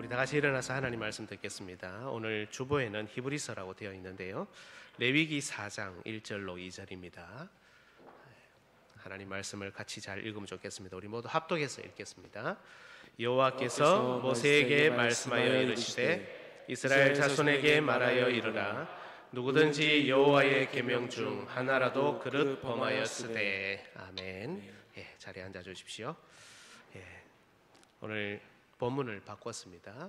우리 다 같이 일어나서 하나님 말씀 듣겠습니다. 오늘 주보에는 히브리서라고 되어 있는데요, 레위기 4장 1절로 2절입니다. 하나님 말씀을 같이 잘 읽으면 좋겠습니다. 우리 모두 합독해서 읽겠습니다. 여호와께서 모세에게 말씀하여 이르시되 이스라엘 자손에게 말하여 이르라. 누구든지 여호와의 계명 중 하나라도 그릇 범하였으되. 아멘. 자리에 앉아 주십시오. 오늘 본문을 바꿨습니다.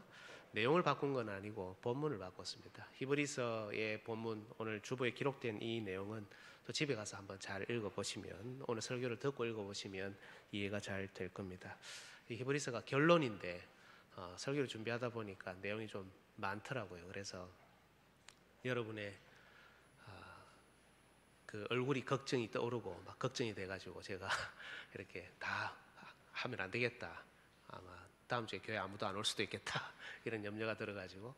내용을 바꾼 건 아니고 본문을 바꿨습니다. 히브리서의 본문, 오늘 주보에 기록된 이 내용은 또 집에 가서 한번 잘 읽어보시면, 오늘 설교를 듣고 읽어보시면 이해가 잘 될 겁니다. 이 히브리서가 결론인데 설교를 준비하다 보니까 내용이 좀 많더라고요. 그래서 여러분의 그 얼굴이 걱정이 떠오르고 막 걱정이 돼가지고 제가 이렇게 다 하면 안 되겠다, 아마 다음 주에 교회 아무도 안 올 수도 있겠다, 이런 염려가 들어가지고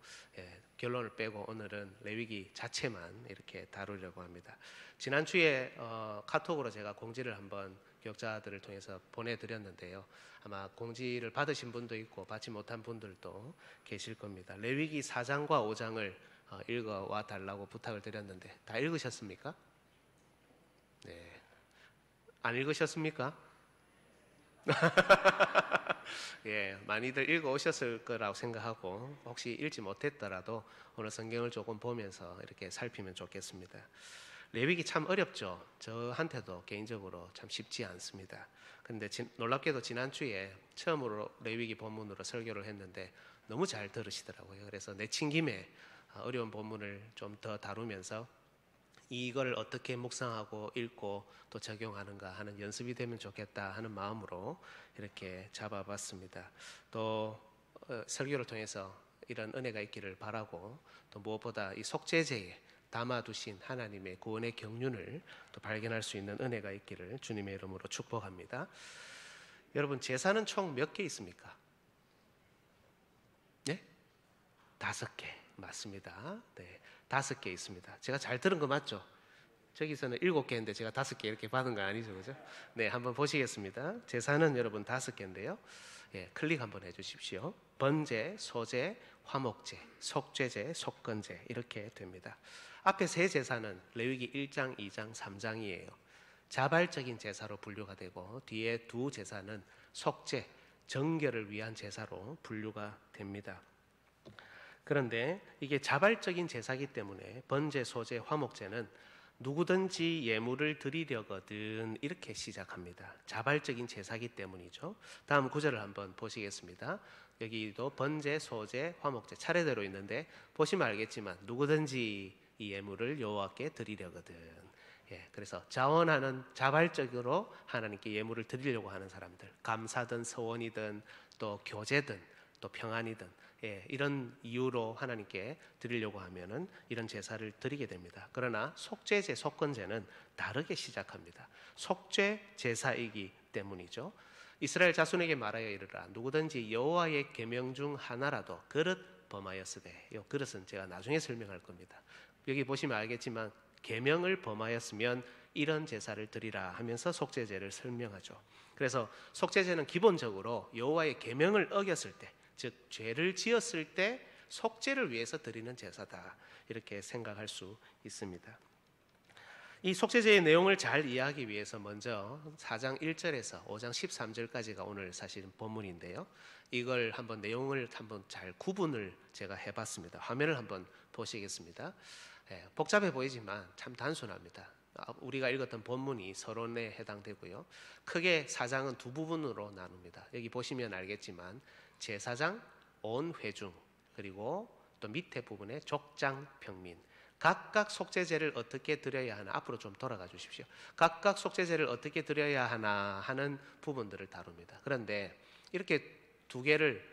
결론을 빼고 오늘은 레위기 자체만 이렇게 다루려고 합니다. 지난주에 카톡으로 제가 공지를 한번 교역자들을 통해서 보내드렸는데요, 아마 공지를 받으신 분도 있고 받지 못한 분들도 계실 겁니다. 레위기 4장과 5장을 읽어와 달라고 부탁을 드렸는데 다 읽으셨습니까? 네. 안 읽으셨습니까? 많이들 읽어 오셨을 거라고 생각하고, 혹시 읽지 못했더라도 오늘 성경을 조금 보면서 이렇게 살피면 좋겠습니다. 레위기 참 어렵죠. 저한테도 개인적으로 참 쉽지 않습니다. 그런데 놀랍게도 지난주에 처음으로 레위기 본문으로 설교를 했는데 너무 잘 들으시더라고요. 그래서 내친 김에 어려운 본문을 좀 더 다루면서 이걸 어떻게 묵상하고 읽고 또 적용하는가 하는 연습이 되면 좋겠다 하는 마음으로 이렇게 잡아봤습니다. 또 설교를 통해서 이런 은혜가 있기를 바라고, 또 무엇보다 이 속죄제에 담아두신 하나님의 구원의 경륜을 또 발견할 수 있는 은혜가 있기를 주님의 이름으로 축복합니다. 여러분, 제사는 총 몇 개 있습니까? 네? 5개. 맞습니다. 네, 5개 있습니다. 제가 잘 들은 거 맞죠? 저기서는 7개인데 제가 5개 이렇게 받은 거 아니죠, 그죠? 네, 한번 보시겠습니다. 제사는 여러분 5개인데요. 클릭 한번 해주십시오. 번제, 소제, 화목제, 속죄제, 속건제 이렇게 됩니다. 앞에 세 제사는 레위기 1장, 2장, 3장이에요. 자발적인 제사로 분류가 되고, 뒤에 두 제사는 속죄, 정결을 위한 제사로 분류가 됩니다. 그런데 이게 자발적인 제사이기 때문에 번제, 소제, 화목제는 누구든지 예물을 드리려거든 이렇게 시작합니다. 자발적인 제사이기 때문이죠. 다음 구절을 한번 보시겠습니다. 여기도 번제, 소제, 화목제 차례대로 있는데 보시면 알겠지만 누구든지 이 예물을 여호와께 드리려거든. 그래서 자원하는, 자발적으로 하나님께 예물을 드리려고 하는 사람들, 감사든 서원이든 또 교제든 또 평안이든 이런 이유로 하나님께 드리려고 하면은 이런 제사를 드리게 됩니다. 그러나 속죄제, 속건제는 다르게 시작합니다. 속죄 제사이기 때문이죠. 이스라엘 자손에게 말하여 이르라. 누구든지 여호와의 계명 중 하나라도 그릇 범하였으되. 이 그릇은 제가 나중에 설명할 겁니다. 여기 보시면 알겠지만 계명을 범하였으면 이런 제사를 드리라 하면서 속죄제를 설명하죠. 그래서 속죄제는 기본적으로 여호와의 계명을 어겼을 때, 즉 죄를 지었을 때 속죄를 위해서 드리는 제사다, 이렇게 생각할 수 있습니다. 이 속죄제의 내용을 잘 이해하기 위해서 먼저 4장 1절에서 5장 13절까지가 오늘 사실은 본문인데요, 이걸 한번 내용을 한번 잘 구분을 제가 해봤습니다. 화면을 한번 보시겠습니다. 복잡해 보이지만 참 단순합니다. 우리가 읽었던 본문이 서론에 해당되고요, 크게 4장은 두 부분으로 나눕니다. 여기 보시면 알겠지만 제사장, 온 회중, 그리고 또 밑에 부분에 족장, 평민, 각각 속죄제를 어떻게 드려야 하나, 앞으로 좀 돌아가 주십시오. 각각 속죄제를 어떻게 드려야 하나 하는 부분들을 다룹니다. 그런데 이렇게 두 개를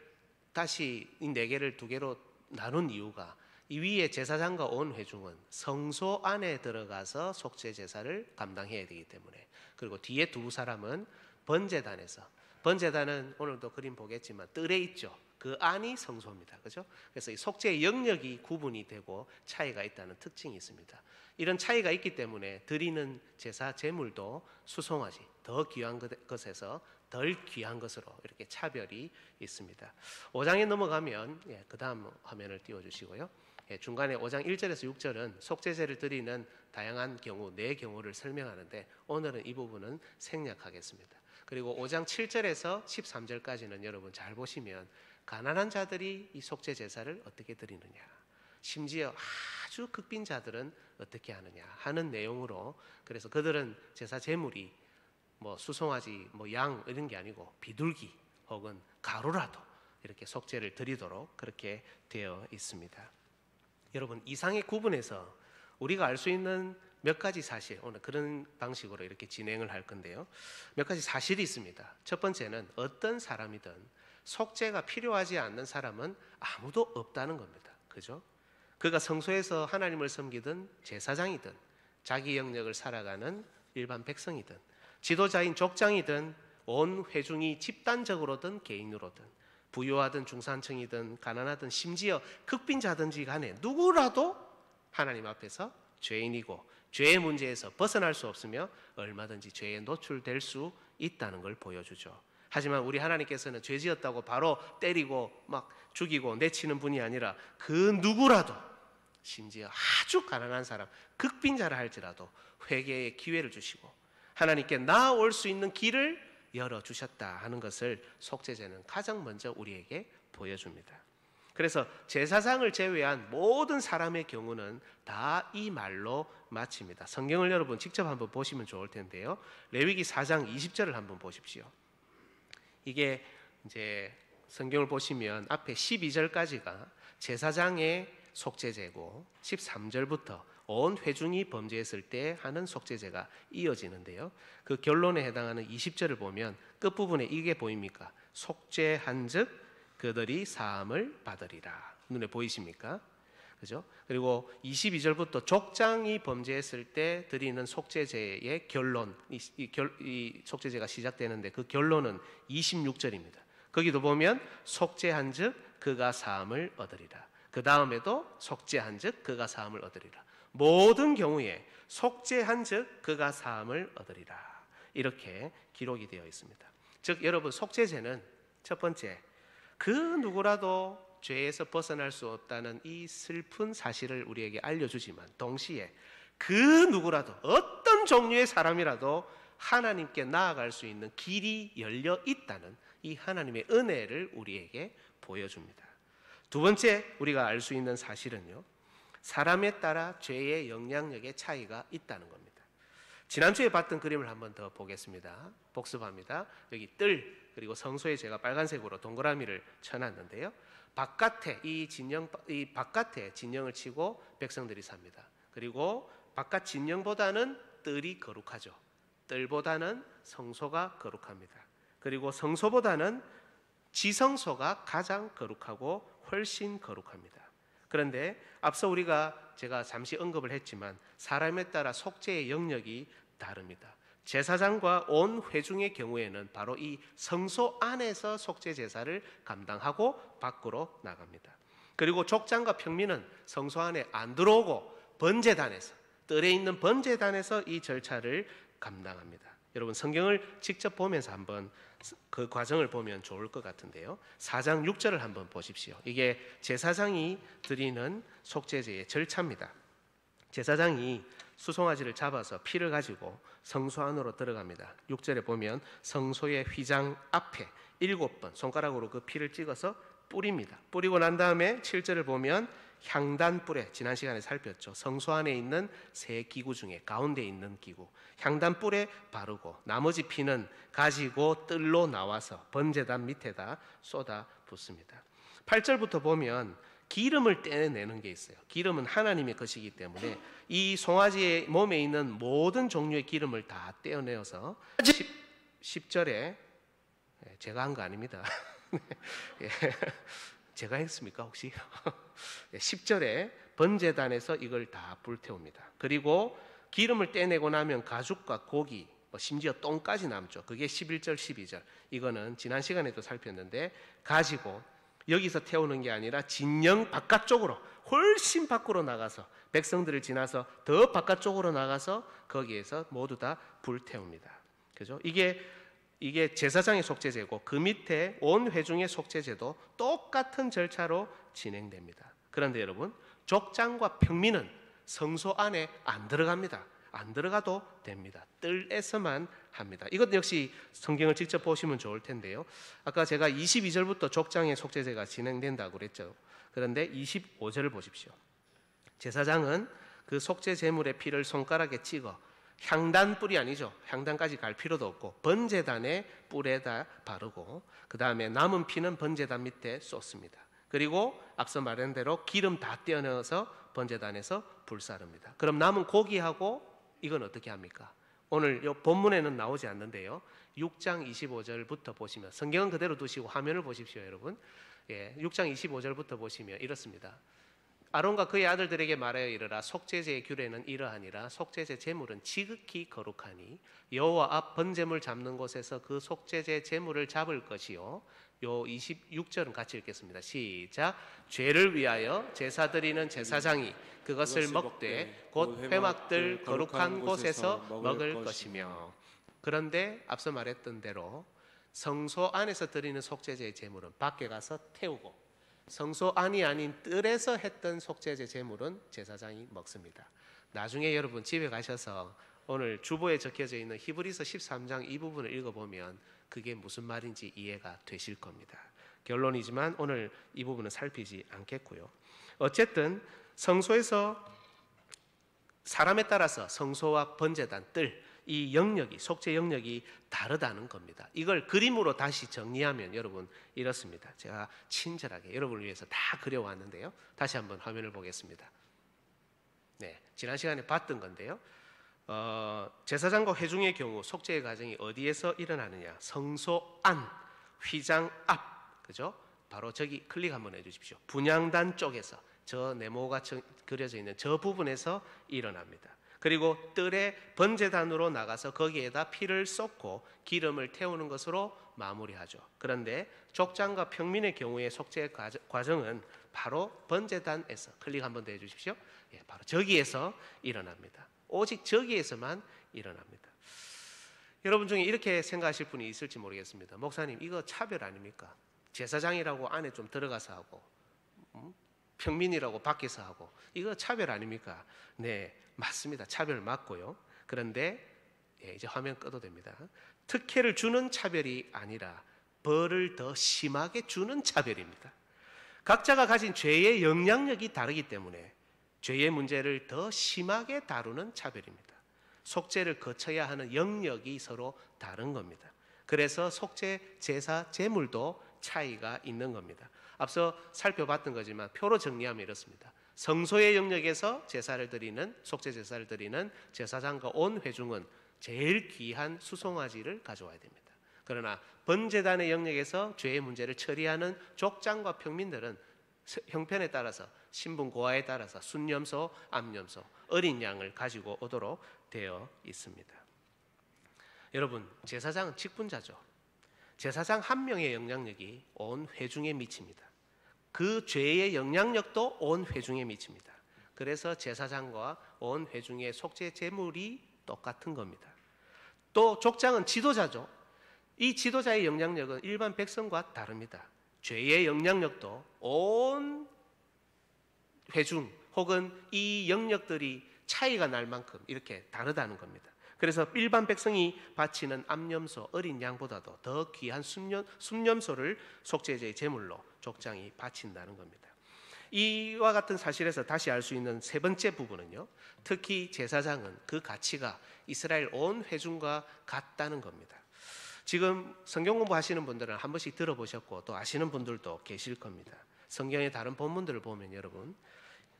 다시 이 네 개를 두 개로 나눈 이유가, 이 위에 제사장과 온 회중은 성소 안에 들어가서 속죄 제사를 감당해야 되기 때문에, 그리고 뒤에 두 사람은 번제단에서, 번제단은 오늘도 그림 보겠지만 뜰에 있죠. 그 안이 성소입니다. 그죠? 그래서 이 속죄의 영역이 구분이 되고 차이가 있다는 특징이 있습니다. 이런 차이가 있기 때문에 드리는 제사 제물도 수송아지, 더 귀한 것에서 덜 귀한 것으로 이렇게 차별이 있습니다. 5장에 넘어가면 그 다음 화면을 띄워주시고요. 중간에 5장 1절에서 6절은 속죄제를 드리는 다양한 경우, 네 경우를 설명하는데 오늘은 이 부분은 생략하겠습니다. 그리고 5장 7절에서 13절까지는 여러분 잘 보시면 가난한 자들이 이 속죄 제사를 어떻게 드리느냐, 심지어 아주 극빈자들은 어떻게 하느냐 하는 내용으로, 그래서 그들은 제사 제물이 수송아지, 양 이런 게 아니고 비둘기 혹은 가루라도 이렇게 속죄를 드리도록 그렇게 되어 있습니다. 여러분, 이상의 구분에서 우리가 알 수 있는 몇 가지 사실, 오늘 그런 방식으로 이렇게 진행을 할 건데요. 몇 가지 사실이 있습니다. 첫 번째는 어떤 사람이든 속죄가 필요하지 않는 사람은 아무도 없다는 겁니다. 그죠? 그가 성소에서 하나님을 섬기든 제사장이든 자기 영역을 살아가는 일반 백성이든 지도자인 족장이든 온 회중이 집단적으로든 개인으로든 부유하든 중산층이든 가난하든 심지어 극빈자든지 간에 누구라도 하나님 앞에서 죄인이고 죄의 문제에서 벗어날 수 없으며 얼마든지 죄에 노출될 수 있다는 걸 보여주죠. 하지만 우리 하나님께서는 죄 지었다고 바로 때리고 막 죽이고 내치는 분이 아니라 그 누구라도, 심지어 아주 가난한 사람, 극빈자라 할지라도 회개의 기회를 주시고 하나님께 나아올 수 있는 길을 열어주셨다 하는 것을 속죄제는 가장 먼저 우리에게 보여줍니다. 그래서 제사장을 제외한 모든 사람의 경우는 다 이 말로 마칩니다. 성경을 여러분 직접 한번 보시면 좋을 텐데요. 레위기 4장 20절을 한번 보십시오. 이게 이제 성경을 보시면 앞에 12절까지가 제사장의 속죄제고 13절부터 온 회중이 범죄했을 때 하는 속죄제가 이어지는데요. 그 결론에 해당하는 20절을 보면 끝부분에 이게 보입니까? 속죄한즉 그들이 사함을 받으리라. 눈에 보이십니까? 그죠? 그리고 22절부터 족장이 범죄했을 때 드리는 속죄제의 결론, 이 속죄제가 시작되는데 그 결론은 26절입니다. 거기도 보면 속죄한즉 그가 사함을 얻으리라. 그 다음에도 속죄한즉 그가 사함을 얻으리라. 모든 경우에 속죄한즉 그가 사함을 얻으리라. 이렇게 기록이 되어 있습니다. 즉 여러분, 속죄제는 첫 번째, 그 누구라도 죄에서 벗어날 수 없다는 이 슬픈 사실을 우리에게 알려주지만 동시에 그 누구라도, 어떤 종류의 사람이라도 하나님께 나아갈 수 있는 길이 열려 있다는 이 하나님의 은혜를 우리에게 보여줍니다. 두 번째 우리가 알 수 있는 사실은요, 사람에 따라 죄의 영향력의 차이가 있다는 겁니다. 지난주에 봤던 그림을 한번 더 보겠습니다. 복습합니다. 여기 뜰, 그리고 성소에 제가 빨간색으로 동그라미를 쳐놨는데요. 이 바깥에 진영을 치고 백성들이 삽니다. 그리고 바깥 진영보다는 뜰이 거룩하죠. 뜰보다는 성소가 거룩합니다. 그리고 성소보다는 지성소가 가장 거룩하고 훨씬 거룩합니다. 그런데 앞서 제가 잠시 언급을 했지만 사람에 따라 속죄의 영역이 다릅니다. 제사장과 온 회중의 경우에는 바로 이 성소 안에서 속죄 제사를 감당하고 밖으로 나갑니다. 그리고 족장과 평민은 성소 안에 안 들어오고 번제단에서, 뜰에 있는 번제단에서 이 절차를 감당합니다. 여러분, 성경을 직접 보면서 한번 그 과정을 보면 좋을 것 같은데요. 4장 6절을 한번 보십시오. 이게 제사장이 드리는 속죄제의 절차입니다. 제사장이 수송아지를 잡아서 피를 가지고 성소 안으로 들어갑니다. 6절에 보면 성소의 휘장 앞에 7번 손가락으로 그 피를 찍어서 뿌립니다. 뿌리고 난 다음에 7절을 보면 향단불에, 지난 시간에 살폈죠. 성소 안에 있는 세 기구 중에 가운데 있는 기구, 향단불에 바르고 나머지 피는 가지고 뜰로 나와서 번제단 밑에다 쏟아 붓습니다. 8절부터 보면 기름을 떼내는 게 있어요. 기름은 하나님의 것이기 때문에 이 송아지의 몸에 있는 모든 종류의 기름을 다 떼어내어서 10절에 제가 한 거 아닙니다. 제가 했습니까 혹시? 10절에 번제단에서 이걸 다 불태웁니다. 그리고 기름을 떼내고 나면 가죽과 고기, 심지어 똥까지 남죠. 그게 11절 12절. 이거는 지난 시간에도 살폈는데 가지고 여기서 태우는 게 아니라 진영 바깥쪽으로, 훨씬 밖으로 나가서, 백성들을 지나서 더 바깥쪽으로 나가서 거기에서 모두 다 불태웁니다. 그죠? 이게 이게 제사장의 속죄제고 그 밑에 온 회중의 속죄제도 똑같은 절차로 진행됩니다. 그런데 여러분, 족장과 평민은 성소 안에 안 들어갑니다. 안 들어가도 됩니다. 뜰에서만 합니다. 이것 역시 성경을 직접 보시면 좋을 텐데요. 아까 제가 22절부터 족장의 속죄제가 진행된다고 그랬죠. 그런데 25절을 보십시오. 제사장은 그 속죄 제물의 피를 손가락에 찍어 향단 뿔이 아니죠. 향단까지 갈 필요도 없고 번제단의 뿔에다 바르고 그 다음에 남은 피는 번제단 밑에 쏟습니다. 그리고 앞서 말한 대로 기름 다 떼어넣어서 번제단에서 불사릅니다. 그럼 남은 고기하고 이건 어떻게 합니까? 오늘 이 본문에는 나오지 않는데요. 6장 25절부터 보시면 성경은 그대로 두시고 화면을 보십시오, 여러분. 6장 25절부터 보시면 이렇습니다. 아론과 그의 아들들에게 말하여 이르라. 속죄제의 규례는 이러하니라. 속죄제 제물은 지극히 거룩하니 여호와 앞 번제물 잡는 곳에서 그 속죄제 제물을 잡을 것이요. 요 26절은 같이 읽겠습니다. 시작. 죄를 위하여 제사 드리는 제사장이 그것을 먹되 곧 회막들 거룩한 곳에서 먹을 것이며. 그런데 앞서 말했던 대로 성소 안에서 드리는 속죄제의 제물은 밖에 가서 태우고 성소 안이 아닌 뜰에서 했던 속죄제 제물은 제사장이 먹습니다. 나중에 여러분 집에 가셔서 오늘 주보에 적혀져 있는 히브리서 13장 이 부분을 읽어보면 그게 무슨 말인지 이해가 되실 겁니다. 결론이지만 오늘 이 부분은 살피지 않겠고요. 어쨌든 성소에서 사람에 따라서 성소와 번제단, 뜰 이 영역이 속죄 영역이 다르다는 겁니다. 이걸 그림으로 다시 정리하면 여러분 이렇습니다. 제가 친절하게 여러분을 위해서 다 그려왔는데요. 다시 한번 화면을 보겠습니다. 네, 지난 시간에 봤던 건데요. 제사장과 회중의 경우 속죄의 과정이 어디에서 일어나느냐? 성소 안, 휘장 앞, 그죠? 바로 저기 클릭 한번 해주십시오. 분향단 쪽에서 저 네모가 그려져 있는 저 부분에서 일어납니다. 그리고 뜰에 번제단으로 나가서 거기에다 피를 쏟고 기름을 태우는 것으로 마무리하죠. 그런데 족장과 평민의 경우의 속죄 과정은 바로 번제단에서 클릭 한번 더 해주십시오. 바로 저기에서 일어납니다. 오직 저기에서만 일어납니다. 여러분 중에 이렇게 생각하실 분이 있을지 모르겠습니다. 목사님, 이거 차별 아닙니까? 제사장이라고 안에 좀 들어가서 하고 평민이라고 밖에서 하고 이거 차별 아닙니까? 네, 맞습니다. 차별 맞고요. 그런데 이제 화면 꺼도 됩니다. 특혜를 주는 차별이 아니라 벌을 더 심하게 주는 차별입니다. 각자가 가진 죄의 영향력이 다르기 때문에 죄의 문제를 더 심하게 다루는 차별입니다. 속죄를 거쳐야 하는 영역이 서로 다른 겁니다. 그래서 속죄 제사 제물도 차이가 있는 겁니다. 앞서 살펴봤던 거지만 표로 정리하면 이렇습니다. 성소의 영역에서 제사를 드리는 속죄 제사를 드리는 제사장과 온 회중은 제일 귀한 수송아지를 가져와야 됩니다. 그러나 번제단의 영역에서 죄의 문제를 처리하는 족장과 평민들은 형편에 따라서 신분 고하에 따라서 순염소, 암염소, 어린 양을 가지고 오도록 되어 있습니다. 여러분, 제사장은 직분자죠. 제사장 한 명의 영향력이 온 회중에 미칩니다. 그 죄의 영향력도 온 회중에 미칩니다. 그래서 제사장과 온 회중의 속죄 제물이 똑같은 겁니다. 또 족장은 지도자죠. 이 지도자의 영향력은 일반 백성과 다릅니다. 죄의 영향력도 온 회중 혹은 이 영역들이 차이가 날 만큼 이렇게 다르다는 겁니다. 그래서 일반 백성이 바치는 암염소, 어린 양보다도 더 귀한 순염소를 속죄제의 제물로 족장이 바친다는 겁니다. 이와 같은 사실에서 다시 알 수 있는 세 번째 부분은요, 특히 제사장은 그 가치가 이스라엘 온 회중과 같다는 겁니다. 지금 성경 공부하시는 분들은 한 번씩 들어보셨고 또 아시는 분들도 계실 겁니다. 성경의 다른 본문들을 보면 여러분,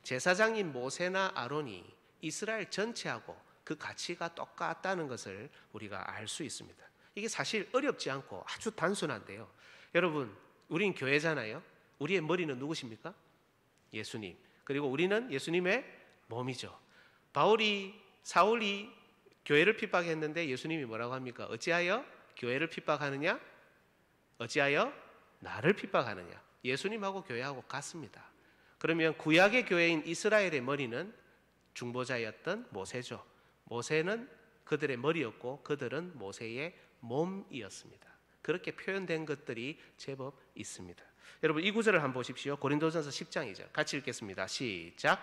제사장인 모세나 아론이 이스라엘 전체하고 그 가치가 똑같다는 것을 우리가 알 수 있습니다. 이게 사실 어렵지 않고 아주 단순한데요. 여러분, 우린 교회잖아요. 우리의 머리는 누구십니까? 예수님. 그리고 우리는 예수님의 몸이죠. 사울이 교회를 핍박했는데 예수님이 뭐라고 합니까? 어찌하여 교회를 핍박하느냐? 어찌하여 나를 핍박하느냐? 예수님하고 교회하고 같습니다. 그러면 구약의 교회인 이스라엘의 머리는 중보자였던 모세죠. 모세는 그들의 머리였고 그들은 모세의 몸이었습니다. 그렇게 표현된 것들이 제법 있습니다. 여러분 이 구절을 한번 보십시오. 고린도전서 10장 2절 같이 읽겠습니다. 시작.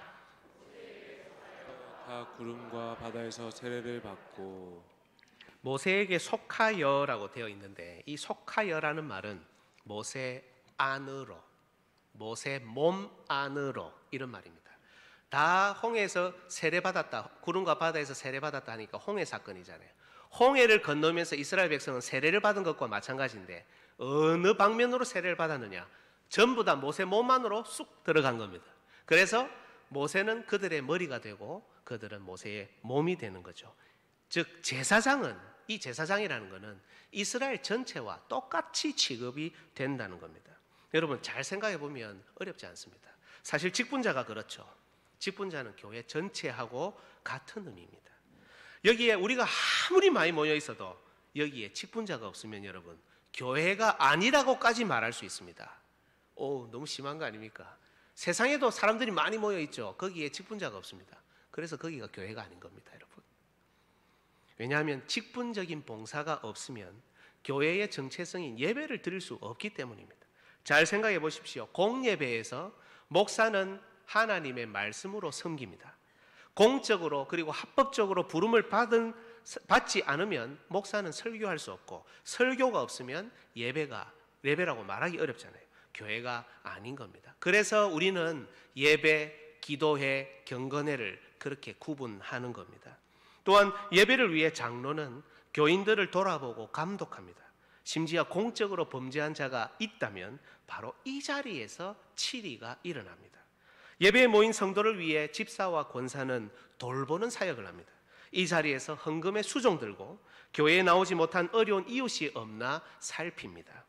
다 구름과 바다에서 세례를 받고. 모세에게 속하여라고 되어 있는데 이 속하여라는 말은 모세 안으로, 모세 몸 안으로 이런 말입니다. 다 홍해에서 세례받았다, 구름과 바다에서 세례받았다 하니까 홍해 사건이잖아요. 홍해를 건너면서 이스라엘 백성은 세례를 받은 것과 마찬가지인데 어느 방면으로 세례를 받았느냐? 전부 다 모세 몸 안으로 쑥 들어간 겁니다. 그래서 모세는 그들의 머리가 되고 그들은 모세의 몸이 되는 거죠. 즉 제사장은, 이 제사장이라는 것은 이스라엘 전체와 똑같이 취급이 된다는 겁니다. 여러분 잘 생각해 보면 어렵지 않습니다. 사실 직분자가 그렇죠. 직분자는 교회 전체하고 같은 의미입니다. 여기에 우리가 아무리 많이 모여 있어도 여기에 직분자가 없으면 여러분 교회가 아니라고까지 말할 수 있습니다. 오, 너무 심한 거 아닙니까? 세상에도 사람들이 많이 모여 있죠. 거기에 직분자가 없습니다. 그래서 거기가 교회가 아닌 겁니다, 여러분. 왜냐하면 직분적인 봉사가 없으면 교회의 정체성인 예배를 드릴 수 없기 때문입니다. 잘 생각해 보십시오. 공예배에서 목사는 하나님의 말씀으로 섬깁니다. 공적으로 그리고 합법적으로 부름을 받지 않으면 목사는 설교할 수 없고 설교가 없으면 예배라고 말하기 어렵잖아요. 교회가 아닌 겁니다. 그래서 우리는 예배, 기도회, 경건회를 그렇게 구분하는 겁니다. 또한 예배를 위해 장로는 교인들을 돌아보고 감독합니다. 심지어 공적으로 범죄한 자가 있다면 바로 이 자리에서 치리가 일어납니다. 예배에 모인 성도를 위해 집사와 권사는 돌보는 사역을 합니다. 이 자리에서 헌금의 수종 들고 교회에 나오지 못한 어려운 이웃이 없나 살핍니다.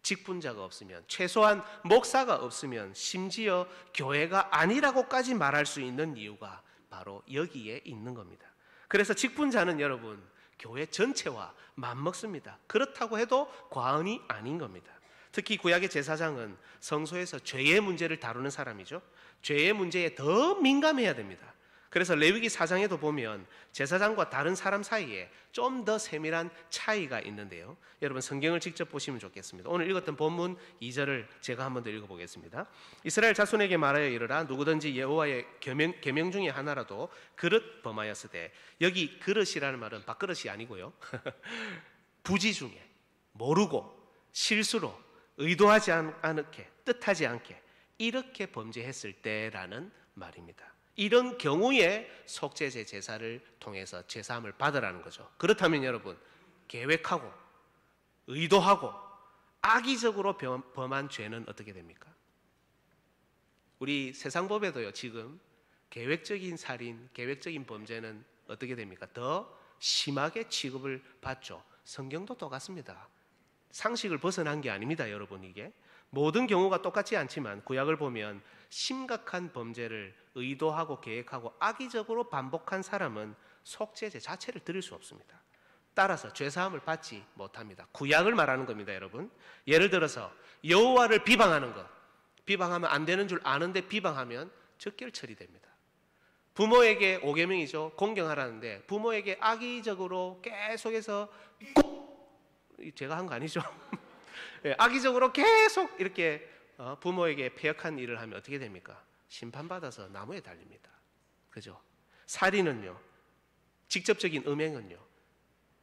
직분자가 없으면, 최소한 목사가 없으면 심지어 교회가 아니라고까지 말할 수 있는 이유가 바로 여기에 있는 겁니다. 그래서 직분자는 여러분 교회 전체와 맞먹습니다. 그렇다고 해도 과언이 아닌 겁니다. 특히 구약의 제사장은 성소에서 죄의 문제를 다루는 사람이죠. 죄의 문제에 더 민감해야 됩니다. 그래서 레위기 4장에도 보면 제사장과 다른 사람 사이에 좀 더 세밀한 차이가 있는데요. 여러분 성경을 직접 보시면 좋겠습니다. 오늘 읽었던 본문 2절을 제가 한 번 더 읽어보겠습니다. 이스라엘 자손에게 말하여 이르라. 누구든지 여호와의 계명 중에 하나라도 그릇 범하였으되, 여기 그릇이라는 말은 밥그릇이 아니고요. 부지 중에 모르고 실수로 의도하지 않게, 뜻하지 않게 이렇게 범죄했을 때라는 말입니다. 이런 경우에 속죄제 제사를 통해서 제사함을 받으라는 거죠. 그렇다면 여러분 계획하고 의도하고 악의적으로 범한 죄는 어떻게 됩니까? 우리 세상법에도요 지금 계획적인 살인, 계획적인 범죄는 어떻게 됩니까? 더 심하게 취급을 받죠. 성경도 똑같습니다. 상식을 벗어난 게 아닙니다, 여러분. 이게 모든 경우가 똑같지 않지만 구약을 보면 심각한 범죄를 의도하고 계획하고 악의적으로 반복한 사람은 속죄제 자체를 드릴 수 없습니다. 따라서 죄사함을 받지 못합니다. 구약을 말하는 겁니다, 여러분. 예를 들어서 여호와를 비방하는 것, 비방하면 안 되는 줄 아는데 비방하면 적결 처리됩니다. 부모에게 5계명이죠. 공경하라는데 부모에게 악의적으로 계속해서 제가 한 거 아니죠? 악의적으로 계속 이렇게 부모에게 패역한 일을 하면 어떻게 됩니까? 심판받아서 나무에 달립니다. 그죠? 살인은요, 직접적인 음행은요,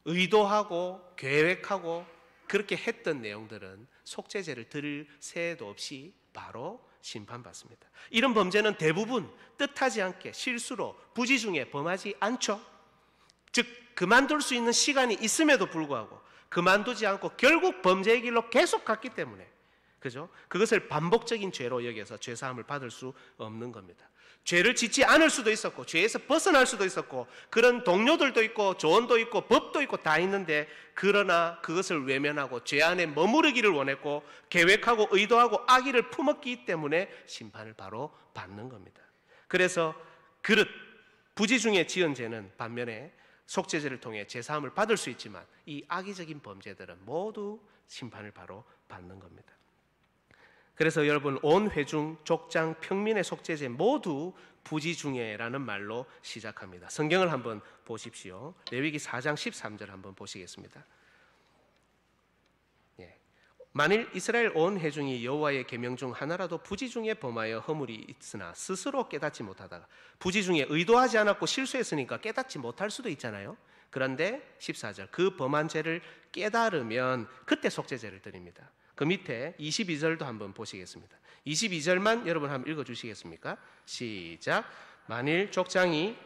의도하고 계획하고 그렇게 했던 내용들은 속죄제를 드릴 새도 없이 바로 심판받습니다. 이런 범죄는 대부분 뜻하지 않게 실수로 부지 중에 범하지 않죠. 즉 그만둘 수 있는 시간이 있음에도 불구하고 그만두지 않고 결국 범죄의 길로 계속 갔기 때문에, 그죠? 그것을 반복적인 죄로 여겨서 죄사함을 받을 수 없는 겁니다. 죄를 짓지 않을 수도 있었고 죄에서 벗어날 수도 있었고 그런 동료들도 있고 조언도 있고 법도 있고 다 있는데, 그러나 그것을 외면하고 죄 안에 머무르기를 원했고 계획하고 의도하고 악의를 품었기 때문에 심판을 바로 받는 겁니다. 그래서 그릇, 부지 중에 지은 죄는 반면에 속죄제를 통해 제사함을 받을 수 있지만 이 악의적인 범죄들은 모두 심판을 바로 받는 겁니다. 그래서 여러분 온 회중, 족장, 평민의 속죄제 모두 부지 중에라는 말로 시작합니다. 성경을 한번 보십시오. 레위기 4장 13절 한번 보시겠습니다. 만일 이스라엘 온 회중이 여호와의 계명 중 하나라도 부지 중에 범하여 허물이 있으나 스스로 깨닫지 못하다가, 부지 중에 의도하지 않았고 실수했으니까 깨닫지 못할 수도 있잖아요. 그런데 14절, 그 범한 죄를 깨달으면 그때 속죄제를 드립니다. 그 밑에 22절도 한번 보시겠습니다. 22절만 여러분 한번 읽어주시겠습니까? 시작. 만일 족장이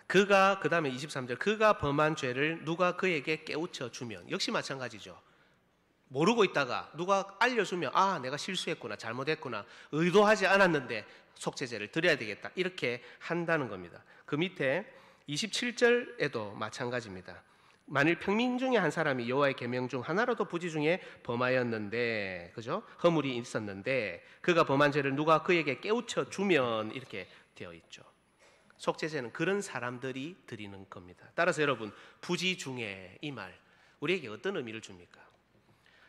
그 다음에 23절, 그가 범한 죄를 누가 그에게 깨우쳐 주면, 역시 마찬가지죠. 모르고 있다가 누가 알려주면, 아, 내가 실수했구나, 잘못했구나, 의도하지 않았는데 속죄제를 드려야 되겠다, 이렇게 한다는 겁니다. 그 밑에 27절에도 마찬가지입니다. 만일 평민 중에 한 사람이 여호와의 계명 중 하나라도 부지 중에 범하였는데, 그죠? 허물이 있었는데 그가 범한 죄를 누가 그에게 깨우쳐 주면, 이렇게 되어 있죠. 속죄제는 그런 사람들이 드리는 겁니다. 따라서 여러분, 부지 중에 이 말 우리에게 어떤 의미를 줍니까?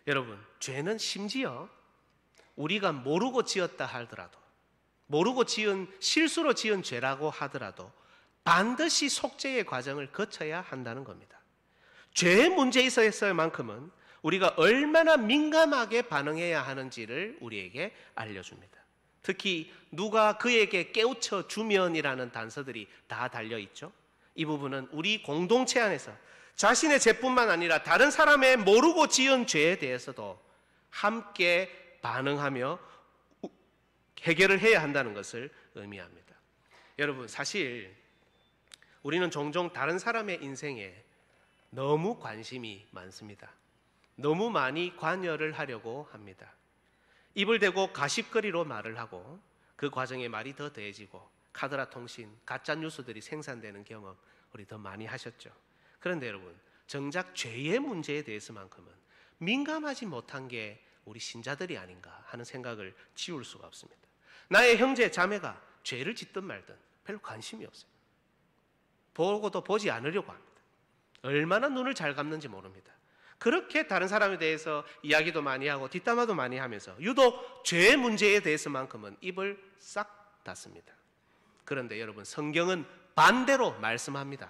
여러분, 죄는 심지어 우리가 모르고 지었다 하더라도, 모르고 지은, 실수로 지은 죄라고 하더라도 반드시 속죄의 과정을 거쳐야 한다는 겁니다. 죄의 문제에 있어서만큼은 우리가 얼마나 민감하게 반응해야 하는지를 우리에게 알려줍니다. 특히 누가 그에게 깨우쳐 주면이라는 단서들이 다 달려있죠. 이 부분은 우리 공동체 안에서 자신의 죄뿐만 아니라 다른 사람의 모르고 지은 죄에 대해서도 함께 반응하며 해결을 해야 한다는 것을 의미합니다. 여러분, 사실 우리는 종종 다른 사람의 인생에 너무 관심이 많습니다. 너무 많이 관여를 하려고 합니다. 입을 대고 가십거리로 말을 하고 그 과정에 말이 더 더해지고 카드라 통신, 가짜 뉴스들이 생산되는 경험 우리 더 많이 하셨죠. 그런데 여러분, 정작 죄의 문제에 대해서만큼은 민감하지 못한 게 우리 신자들이 아닌가 하는 생각을 지울 수가 없습니다. 나의 형제 자매가 죄를 짓든 말든 별로 관심이 없어요. 보고도 보지 않으려고 합니다. 얼마나 눈을 잘 감는지 모릅니다. 그렇게 다른 사람에 대해서 이야기도 많이 하고 뒷담화도 많이 하면서 유독 죄의 문제에 대해서만큼은 입을 싹 닫습니다. 그런데 여러분, 성경은 반대로 말씀합니다.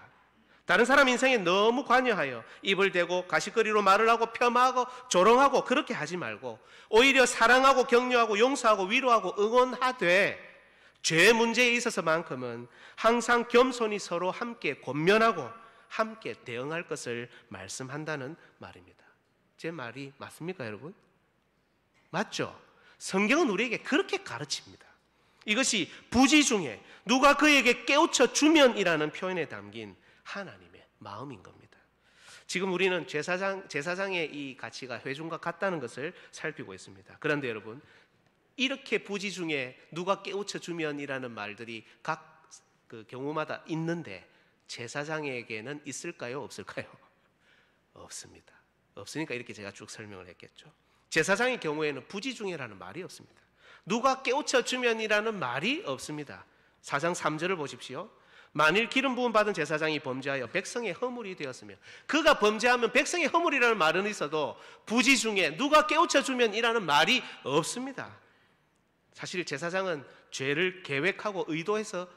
다른 사람 인생에 너무 관여하여 입을 대고 가시거리로 말을 하고 폄하하고 조롱하고 그렇게 하지 말고 오히려 사랑하고 격려하고 용서하고 위로하고 응원하되 죄의 문제에 있어서만큼은 항상 겸손히 서로 함께 권면하고 함께 대응할 것을 말씀한다는 말입니다. 제 말이 맞습니까, 여러분? 맞죠? 성경은 우리에게 그렇게 가르칩니다. 이것이 부지 중에 누가 그에게 깨우쳐 주면이라는 표현에 담긴 하나님의 마음인 겁니다. 지금 우리는 제사장의 이 가치가 회중과 같다는 것을 살피고 있습니다. 그런데 여러분, 이렇게 부지 중에 누가 깨우쳐 주면이라는 말들이 각 그 경우마다 있는데 제사장에게는 있을까요? 없을까요? 없습니다. 없으니까 이렇게 제가 쭉 설명을 했겠죠. 제사장의 경우에는 부지 중에라는 말이 없습니다. 누가 깨우쳐 주면이라는 말이 없습니다. 4장 3절을 보십시오. 만일 기름 부음 받은 제사장이 범죄하여 백성의 허물이 되었으면, 그가 범죄하면 백성의 허물이라는 말은 있어도 부지 중에 누가 깨우쳐 주면이라는 말이 없습니다. 사실 제사장은 죄를 계획하고 의도해서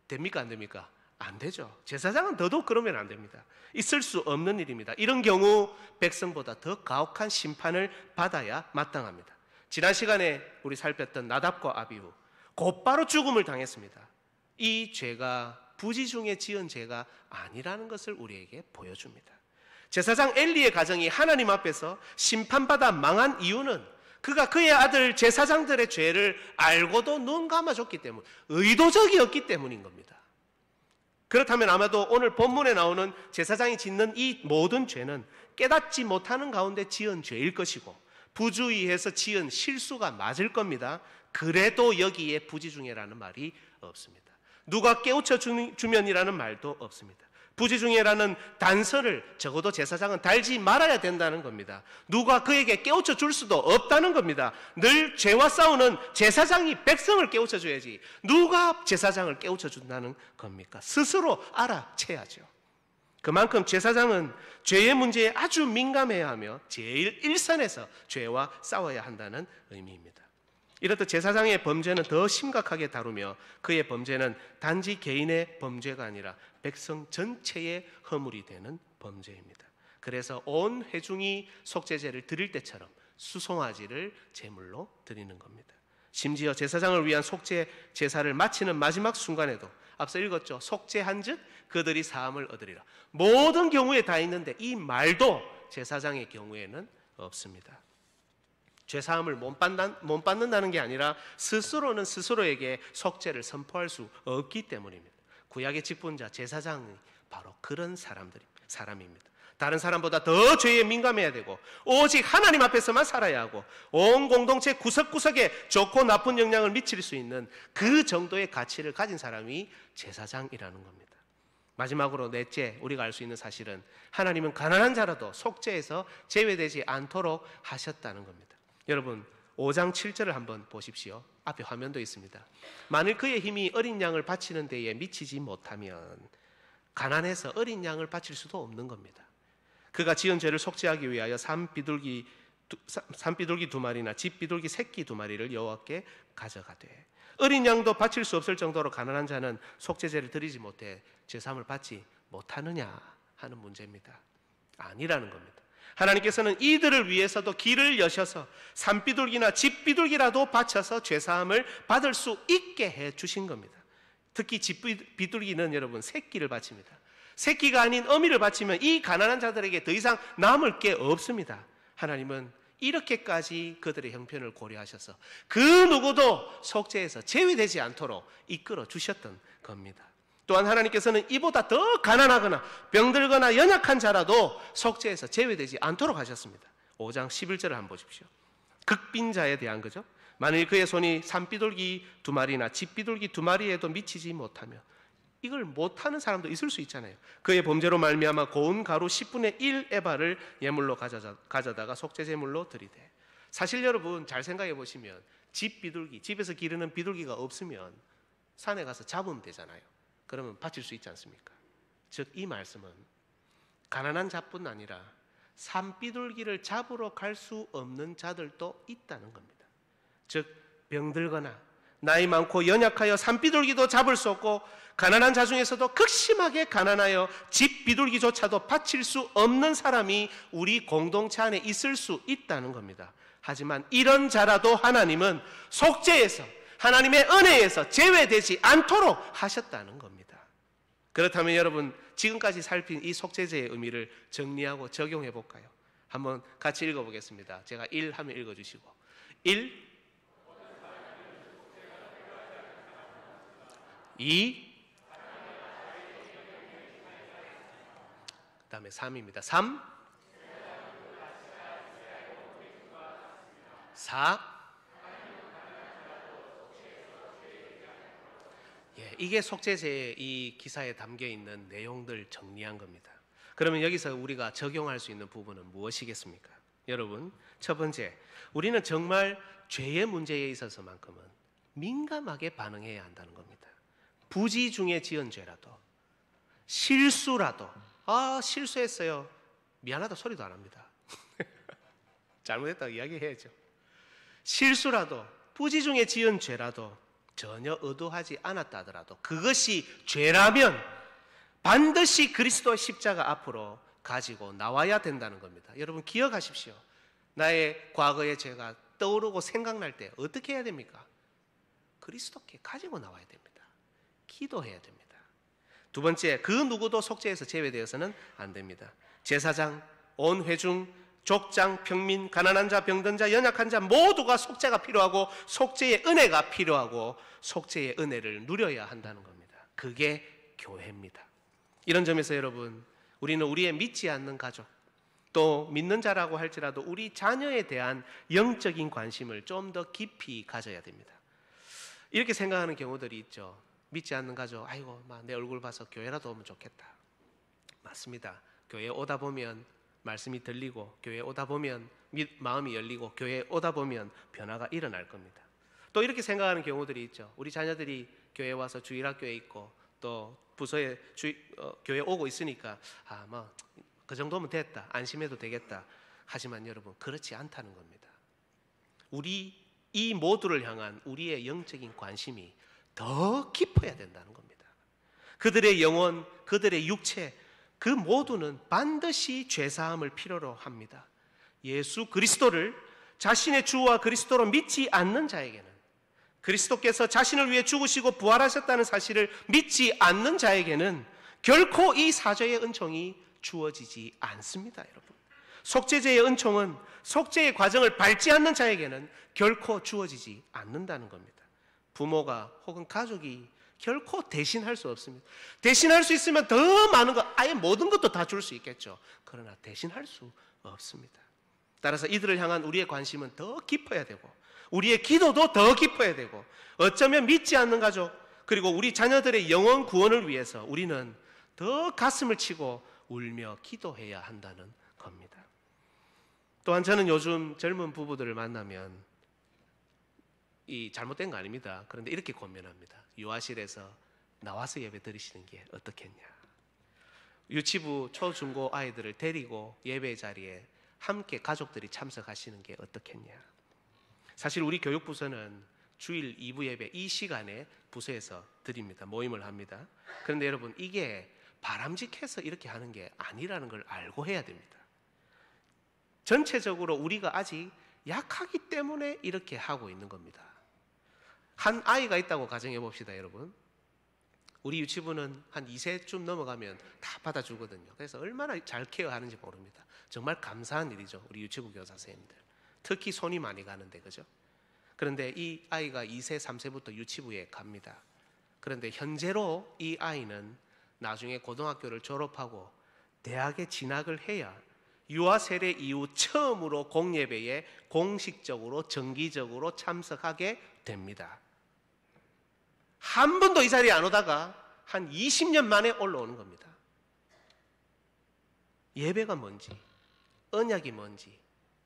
됩니까, 안 됩니까? 안 되죠. 제사장은 더더욱 그러면 안 됩니다. 있을 수 없는 일입니다. 이런 경우 백성보다 더 가혹한 심판을 받아야 마땅합니다. 지난 시간에 우리 살폈던 나답과 아비후, 곧바로 죽음을 당했습니다. 이 죄가 부지 중에 지은 죄가 아니라는 것을 우리에게 보여줍니다. 제사장 엘리의 가정이 하나님 앞에서 심판받아 망한 이유는 그가 그의 아들 제사장들의 죄를 알고도 눈 감아줬기 때문, 의도적이었기 때문인 겁니다. 그렇다면 아마도 오늘 본문에 나오는 제사장이 짓는 이 모든 죄는 깨닫지 못하는 가운데 지은 죄일 것이고 부주의해서 지은 실수가 맞을 겁니다. 그래도 여기에 부지 중에라는 말이 없습니다. 누가 깨우쳐 주면이라는 말도 없습니다. 부지 중에라는 단서를 적어도 제사장은 달지 말아야 된다는 겁니다. 누가 그에게 깨우쳐 줄 수도 없다는 겁니다. 늘 죄와 싸우는 제사장이 백성을 깨우쳐 줘야지 누가 제사장을 깨우쳐 준다는 겁니까? 스스로 알아채야죠. 그만큼 제사장은 죄의 문제에 아주 민감해야 하며 제일 일선에서 죄와 싸워야 한다는 의미입니다. 이렇듯 제사장의 범죄는 더 심각하게 다루며 그의 범죄는 단지 개인의 범죄가 아니라 백성 전체의 허물이 되는 범죄입니다. 그래서 온 회중이 속죄제를 드릴 때처럼 수송아지를 제물로 드리는 겁니다. 심지어 제사장을 위한 속죄 제사를 마치는 마지막 순간에도 앞서 읽었죠. 속죄한즉 그들이 사함을 얻으리라. 모든 경우에 다 있는데 이 말도 제사장의 경우에는 없습니다. 죄사함을 못 받는다는 게 아니라 스스로는 스스로에게 속죄를 선포할 수 없기 때문입니다. 구약의 직분자 제사장이 바로 그런 사람입니다. 다른 사람보다 더 죄에 민감해야 되고 오직 하나님 앞에서만 살아야 하고 온 공동체 구석구석에 좋고 나쁜 영향을 미칠 수 있는 그 정도의 가치를 가진 사람이 제사장이라는 겁니다. 마지막으로 넷째, 우리가 알 수 있는 사실은 하나님은 가난한 자라도 속죄에서 제외되지 않도록 하셨다는 겁니다. 여러분 5장 7절을 한번 보십시오. 앞에 화면도 있습니다. 만일 그의 힘이 어린 양을 바치는 데에 미치지 못하면 가난해서 어린 양을 바칠 수도 없는 겁니다. 그가 지은 죄를 속죄하기 위하여 산비둘기 2마리나 집비둘기 새끼 2마리를 여호와께 가져가되 어린 양도 바칠 수 없을 정도로 가난한 자는 속죄제를 드리지 못해 제사함을 받지 못하느냐 하는 문제입니다. 아니라는 겁니다. 하나님께서는 이들을 위해서도 길을 여셔서 산비둘기나 집비둘기라도 바쳐서 죄사함을 받을 수 있게 해 주신 겁니다. 특히 집비둘기는 여러분 새끼를 바칩니다. 새끼가 아닌 어미를 바치면 이 가난한 자들에게 더 이상 남을 게 없습니다. 하나님은 이렇게까지 그들의 형편을 고려하셔서 그 누구도 속죄에서 제외되지 않도록 이끌어 주셨던 겁니다. 또한 하나님께서는 이보다 더 가난하거나 병들거나 연약한 자라도 속죄에서 제외되지 않도록 하셨습니다. 5장 11절을 한번 보십시오. 극빈자에 대한 거죠. 만일 그의 손이 산비둘기 2마리나 집비둘기 2마리에도 미치지 못하면, 이걸 못하는 사람도 있을 수 있잖아요. 그의 범죄로 말미암아 고운 가루 10분의 1 에바를 예물로 가져다가 속죄 제물로 드리되. 사실 여러분 잘 생각해 보시면 집에서 기르는 비둘기가 없으면 산에 가서 잡으면 되잖아요. 그러면 바칠 수 있지 않습니까? 즉 이 말씀은 가난한 자뿐 아니라 산비둘기를 잡으러 갈 수 없는 자들도 있다는 겁니다. 즉 병들거나 나이 많고 연약하여 산비둘기도 잡을 수 없고 가난한 자 중에서도 극심하게 가난하여 집비둘기조차도 바칠 수 없는 사람이 우리 공동체 안에 있을 수 있다는 겁니다. 하지만 이런 자라도 하나님은 속죄에서 하나님의 은혜에서 제외되지 않도록 하셨다는 겁니다. 그렇다면 여러분 지금까지 살핀 이 속죄제의 의미를 정리하고 적용해 볼까요? 한번 같이 읽어보겠습니다. 제가 1 하면 읽어주시고 1, 2, 그 다음에 3입니다. 3, 4, 이게 속죄제의 이 기사에 담겨 있는 내용들 정리한 겁니다. 그러면 여기서 우리가 적용할 수 있는 부분은 무엇이겠습니까? 여러분, 첫 번째, 우리는 정말 죄의 문제에 있어서만큼은 민감하게 반응해야 한다는 겁니다. 부지 중에 지은 죄라도, 실수라도, 실수했어요, 미안하다 소리도 안 합니다. 잘못했다고 이야기해야죠. 실수라도, 부지 중에 지은 죄라도 전혀 의도하지 않았다 하더라도 그것이 죄라면 반드시 그리스도의 십자가 앞으로 가지고 나와야 된다는 겁니다. 여러분 기억하십시오. 나의 과거의 죄가 떠오르고 생각날 때 어떻게 해야 됩니까? 그리스도께 가지고 나와야 됩니다. 기도해야 됩니다. 두 번째, 그 누구도 속죄에서 제외되어서는 안 됩니다. 제사장, 온 회중, 족장, 평민, 가난한 자, 병든 자, 연약한 자 모두가 속죄가 필요하고 속죄의 은혜가 필요하고 속죄의 은혜를 누려야 한다는 겁니다. 그게 교회입니다. 이런 점에서 여러분, 우리는 우리의 믿지 않는 가족, 또 믿는 자라고 할지라도 우리 자녀에 대한 영적인 관심을 좀 더 깊이 가져야 됩니다. 이렇게 생각하는 경우들이 있죠. 믿지 않는 가족, 아이고 내 얼굴 봐서 교회라도 오면 좋겠다. 맞습니다. 교회 오다 보면 말씀이 들리고 교회에 오다 보면 마음이 열리고 교회에 오다 보면 변화가 일어날 겁니다. 또 이렇게 생각하는 경우들이 있죠. 우리 자녀들이 교회에 와서 주일학교에 있고 또 부서에 교회에 오고 있으니까 그 정도면 됐다, 안심해도 되겠다. 하지만 여러분 그렇지 않다는 겁니다. 우리 이 모두를 향한 우리의 영적인 관심이 더 깊어야 된다는 겁니다. 그들의 영혼, 그들의 육체, 그 모두는 반드시 죄사함을 필요로 합니다. 예수 그리스도를 자신의 주와 그리스도로 믿지 않는 자에게는, 그리스도께서 자신을 위해 죽으시고 부활하셨다는 사실을 믿지 않는 자에게는 결코 이 사죄의 은총이 주어지지 않습니다. 여러분, 속죄제의 은총은 속죄의 과정을 밟지 않는 자에게는 결코 주어지지 않는다는 겁니다. 부모가 혹은 가족이 결코 대신할 수 없습니다. 대신할 수 있으면 더 많은 것, 아예 모든 것도 다 줄 수 있겠죠. 그러나 대신할 수 없습니다. 따라서 이들을 향한 우리의 관심은 더 깊어야 되고, 우리의 기도도 더 깊어야 되고, 어쩌면 믿지 않는 가족, 그리고 우리 자녀들의 영혼 구원을 위해서 우리는 더 가슴을 치고 울며 기도해야 한다는 겁니다. 또한 저는 요즘 젊은 부부들을 만나면 이 잘못된 거 아닙니다. 그런데 이렇게 권면합니다. 유아실에서 나와서 예배 드리시는 게 어떻겠냐. 유치부 초중고 아이들을 데리고 예배 자리에 함께 가족들이 참석하시는 게 어떻겠냐. 사실 우리 교육부서는 주일 2부 예배 이 시간에 부서에서 드립니다. 모임을 합니다. 그런데 여러분, 이게 바람직해서 이렇게 하는 게 아니라는 걸 알고 해야 됩니다. 전체적으로 우리가 아직 약하기 때문에 이렇게 하고 있는 겁니다. 한 아이가 있다고 가정해 봅시다. 여러분, 우리 유치부는 한 2세쯤 넘어가면 다 받아주거든요. 그래서 얼마나 잘 케어하는지 모릅니다. 정말 감사한 일이죠. 우리 유치부 교사 선생님들, 특히 손이 많이 가는데, 그죠? 그런데 이 아이가 2세, 3세부터 유치부에 갑니다. 그런데 현재로 이 아이는 나중에 고등학교를 졸업하고 대학에 진학을 해야 유아 세례 이후 처음으로 공예배에 공식적으로 정기적으로 참석하게 됩니다. 한 번도 이 자리에 안 오다가 한 20년 만에 올라오는 겁니다. 예배가 뭔지, 언약이 뭔지,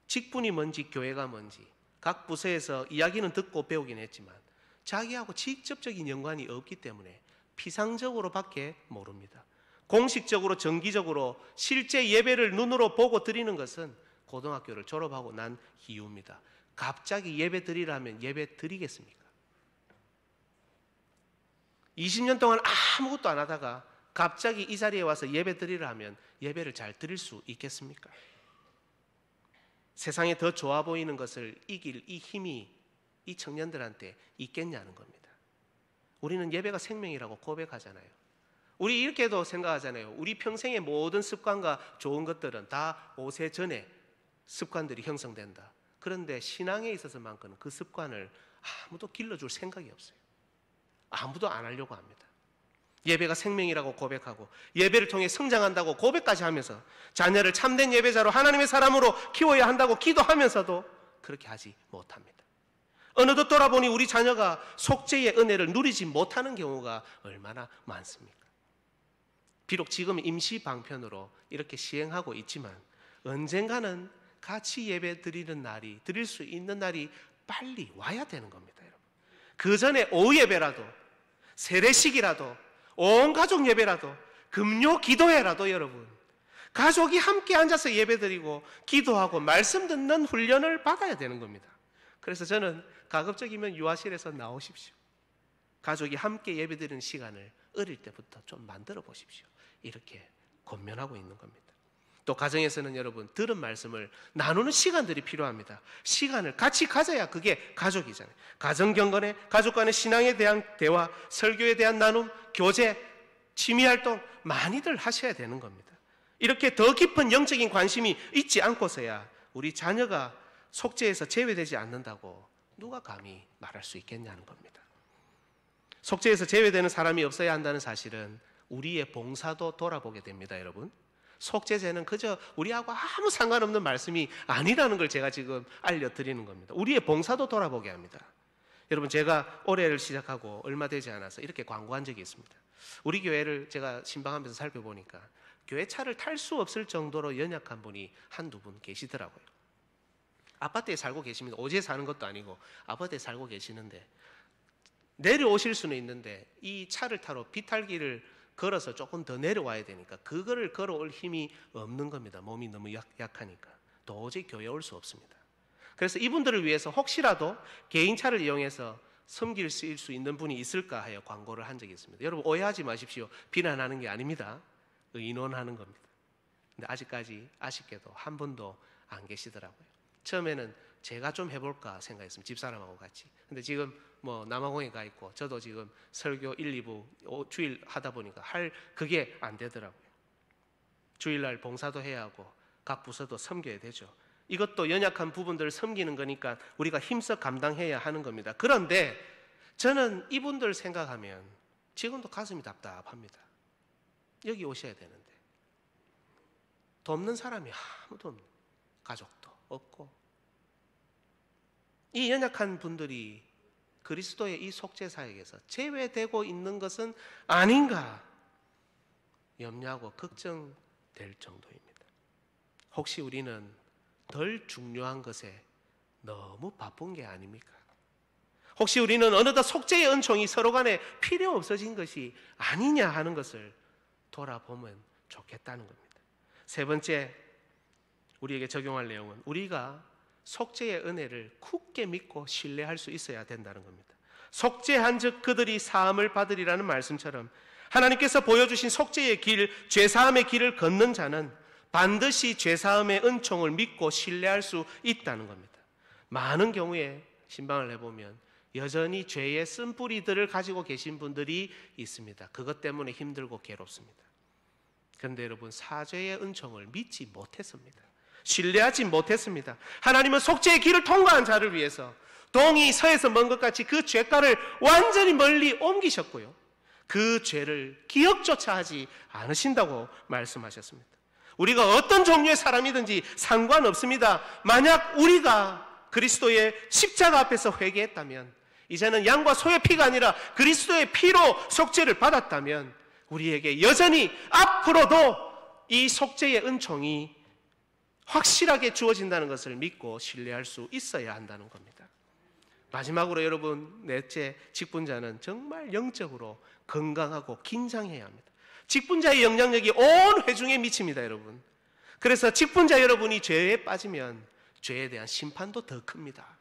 직분이 뭔지, 교회가 뭔지 각 부서에서 이야기는 듣고 배우긴 했지만 자기하고 직접적인 연관이 없기 때문에 피상적으로밖에 모릅니다. 공식적으로 정기적으로 실제 예배를 눈으로 보고 드리는 것은 고등학교를 졸업하고 난 이후입니다. 갑자기 예배 드리라면 예배 드리겠습니까? 20년 동안 아무것도 안 하다가 갑자기 이 자리에 와서 예배 드리라 하면 예배를 잘 드릴 수 있겠습니까? 세상에 더 좋아 보이는 것을 이길 이 힘이 이 청년들한테 있겠냐는 겁니다. 우리는 예배가 생명이라고 고백하잖아요. 우리 이렇게도 생각하잖아요. 우리 평생의 모든 습관과 좋은 것들은 다 5세 전에 습관들이 형성된다. 그런데 신앙에 있어서만큼은 그 습관을 아무도 길러줄 생각이 없어요. 아무도 안 하려고 합니다. 예배가 생명이라고 고백하고 예배를 통해 성장한다고 고백까지 하면서 자녀를 참된 예배자로 하나님의 사람으로 키워야 한다고 기도하면서도 그렇게 하지 못합니다. 어느덧 돌아보니 우리 자녀가 속죄의 은혜를 누리지 못하는 경우가 얼마나 많습니까? 비록 지금 임시 방편으로 이렇게 시행하고 있지만 언젠가는 같이 예배 드리는 날이, 드릴 수 있는 날이 빨리 와야 되는 겁니다. 여러분, 그 전에 오후 예배라도, 세례식이라도, 온 가족 예배라도, 금요 기도회라도 여러분, 가족이 함께 앉아서 예배 드리고 기도하고 말씀 듣는 훈련을 받아야 되는 겁니다. 그래서 저는 가급적이면 유아실에서 나오십시오. 가족이 함께 예배 드리는 시간을 어릴 때부터 좀 만들어 보십시오. 이렇게 권면하고 있는 겁니다. 또 가정에서는 여러분, 들은 말씀을 나누는 시간들이 필요합니다. 시간을 같이 가져야 그게 가족이잖아요. 가정 경건에, 가족 간의 신앙에 대한 대화, 설교에 대한 나눔, 교제, 취미활동 많이들 하셔야 되는 겁니다. 이렇게 더 깊은 영적인 관심이 있지 않고서야 우리 자녀가 속죄에서 제외되지 않는다고 누가 감히 말할 수 있겠냐는 겁니다. 속죄에서 제외되는 사람이 없어야 한다는 사실은 우리의 봉사도 돌아보게 됩니다. 여러분, 속죄제는 그저 우리하고 아무 상관없는 말씀이 아니라는 걸 제가 지금 알려드리는 겁니다. 우리의 봉사도 돌아보게 합니다. 여러분, 제가 올해를 시작하고 얼마 되지 않아서 이렇게 광고한 적이 있습니다. 우리 교회를 제가 신방하면서 살펴보니까 교회 차를 탈 수 없을 정도로 연약한 분이 한두 분 계시더라고요. 아파트에 살고 계십니다. 오지에 사는 것도 아니고 아파트에 살고 계시는데 내려오실 수는 있는데 이 차를 타러 비탈길을 걸어서 조금 더 내려와야 되니까 그거를 걸어올 힘이 없는 겁니다. 몸이 너무 약하니까 도저히 교회 올 수 없습니다. 그래서 이분들을 위해서 혹시라도 개인차를 이용해서 섬길 수 있는 분이 있을까 하여 광고를 한 적이 있습니다. 여러분 오해하지 마십시오. 비난하는 게 아닙니다. 의논하는 겁니다. 근데 아직까지 아쉽게도 한 분도 안 계시더라고요. 처음에는 제가 좀 해볼까 생각했습니다. 집사람하고 같이. 근데 지금 뭐 남아공에 가 있고 저도 지금 설교 1, 2부 주일 하다 보니까 그게 안 되더라고요. 주일날 봉사도 해야 하고 각 부서도 섬겨야 되죠. 이것도 연약한 부분들을 섬기는 거니까 우리가 힘써 감당해야 하는 겁니다. 그런데 저는 이분들 생각하면 지금도 가슴이 답답합니다. 여기 오셔야 되는데 돕는 사람이 아무도 없는, 가족도 없고, 이 연약한 분들이 그리스도의 이 속죄 사역에서 제외되고 있는 것은 아닌가 염려하고 걱정될 정도입니다. 혹시 우리는 덜 중요한 것에 너무 바쁜 게 아닙니까? 혹시 우리는 어느덧 속죄의 은총이 서로 간에 필요 없어진 것이 아니냐 하는 것을 돌아보면 좋겠다는 겁니다. 세 번째, 우리에게 적용할 내용은 우리가 속죄의 은혜를 굳게 믿고 신뢰할 수 있어야 된다는 겁니다. 속죄한 즉 그들이 사함을 받으리라는 말씀처럼 하나님께서 보여주신 속죄의 길, 죄사함의 길을 걷는 자는 반드시 죄사함의 은총을 믿고 신뢰할 수 있다는 겁니다. 많은 경우에 신방을 해보면 여전히 죄의 쓴뿌리들을 가지고 계신 분들이 있습니다. 그것 때문에 힘들고 괴롭습니다. 그런데 여러분, 사죄의 은총을 믿지 못했습니다. 신뢰하지 못했습니다. 하나님은 속죄의 길을 통과한 자를 위해서 동이 서에서 먼 것 같이 그 죄가를 완전히 멀리 옮기셨고요, 그 죄를 기억조차 하지 않으신다고 말씀하셨습니다. 우리가 어떤 종류의 사람이든지 상관없습니다. 만약 우리가 그리스도의 십자가 앞에서 회개했다면, 이제는 양과 소의 피가 아니라 그리스도의 피로 속죄를 받았다면 우리에게 여전히 앞으로도 이 속죄의 은총이 확실하게 주어진다는 것을 믿고 신뢰할 수 있어야 한다는 겁니다. 마지막으로 여러분, 넷째, 직분자는 정말 영적으로 건강하고 긴장해야 합니다. 직분자의 영향력이 온 회중에 미칩니다, 여러분. 그래서 직분자 여러분이 죄에 빠지면 죄에 대한 심판도 더 큽니다.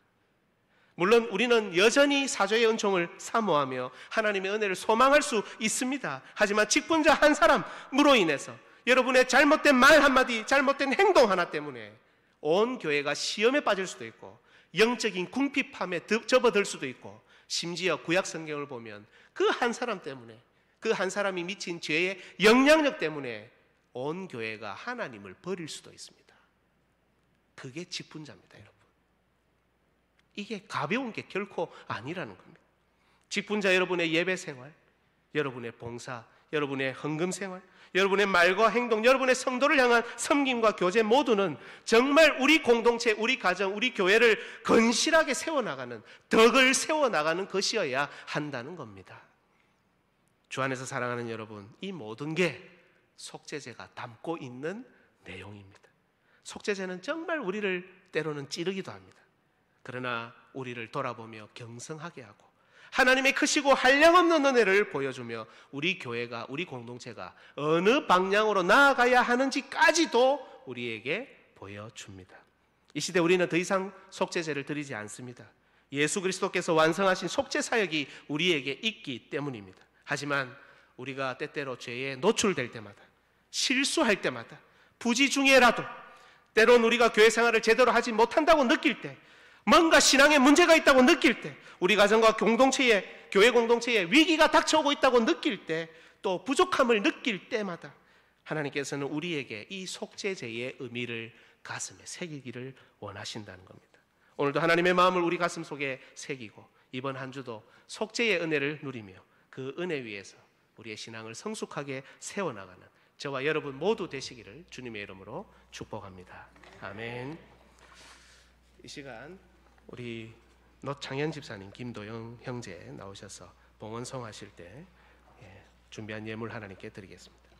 물론 우리는 여전히 사죄의 은총을 사모하며 하나님의 은혜를 소망할 수 있습니다. 하지만 직분자 한 사람으로 인해서 여러분의 잘못된 말 한마디, 잘못된 행동 하나 때문에 온 교회가 시험에 빠질 수도 있고 영적인 궁핍함에 접어들 수도 있고, 심지어 구약 성경을 보면 그 한 사람 때문에, 그 한 사람이 미친 죄의 영향력 때문에 온 교회가 하나님을 버릴 수도 있습니다. 그게 직분자입니다, 여러분. 이게 가벼운 게 결코 아니라는 겁니다. 직분자 여러분의 예배 생활, 여러분의 봉사, 여러분의 헌금 생활, 여러분의 말과 행동, 여러분의 성도를 향한 섬김과 교제 모두는 정말 우리 공동체, 우리 가정, 우리 교회를 건실하게 세워나가는, 덕을 세워나가는 것이어야 한다는 겁니다. 주 안에서 사랑하는 여러분, 이 모든 게 속죄제가 담고 있는 내용입니다. 속죄제는 정말 우리를 때로는 찌르기도 합니다. 그러나 우리를 돌아보며 경성하게 하고 하나님의 크시고 한량없는 은혜를 보여주며 우리 교회가, 우리 공동체가 어느 방향으로 나아가야 하는지까지도 우리에게 보여줍니다. 이 시대 우리는 더 이상 속죄제를 드리지 않습니다. 예수 그리스도께서 완성하신 속죄 사역이 우리에게 있기 때문입니다. 하지만 우리가 때때로 죄에 노출될 때마다, 실수할 때마다, 부지 중에라도, 때론 우리가 교회 생활을 제대로 하지 못한다고 느낄 때, 뭔가 신앙에 문제가 있다고 느낄 때, 우리 가정과 공동체에, 교회 공동체에 위기가 닥쳐오고 있다고 느낄 때, 또 부족함을 느낄 때마다 하나님께서는 우리에게 이 속죄제의 의미를 가슴에 새기기를 원하신다는 겁니다. 오늘도 하나님의 마음을 우리 가슴 속에 새기고 이번 한 주도 속죄의 은혜를 누리며 그 은혜 위에서 우리의 신앙을 성숙하게 세워나가는 저와 여러분 모두 되시기를 주님의 이름으로 축복합니다. 아멘. 이 시간 우리 노창현 집사님, 김도영 형제 나오셔서 봉헌송 하실 때 준비한 예물 하나님께 드리겠습니다.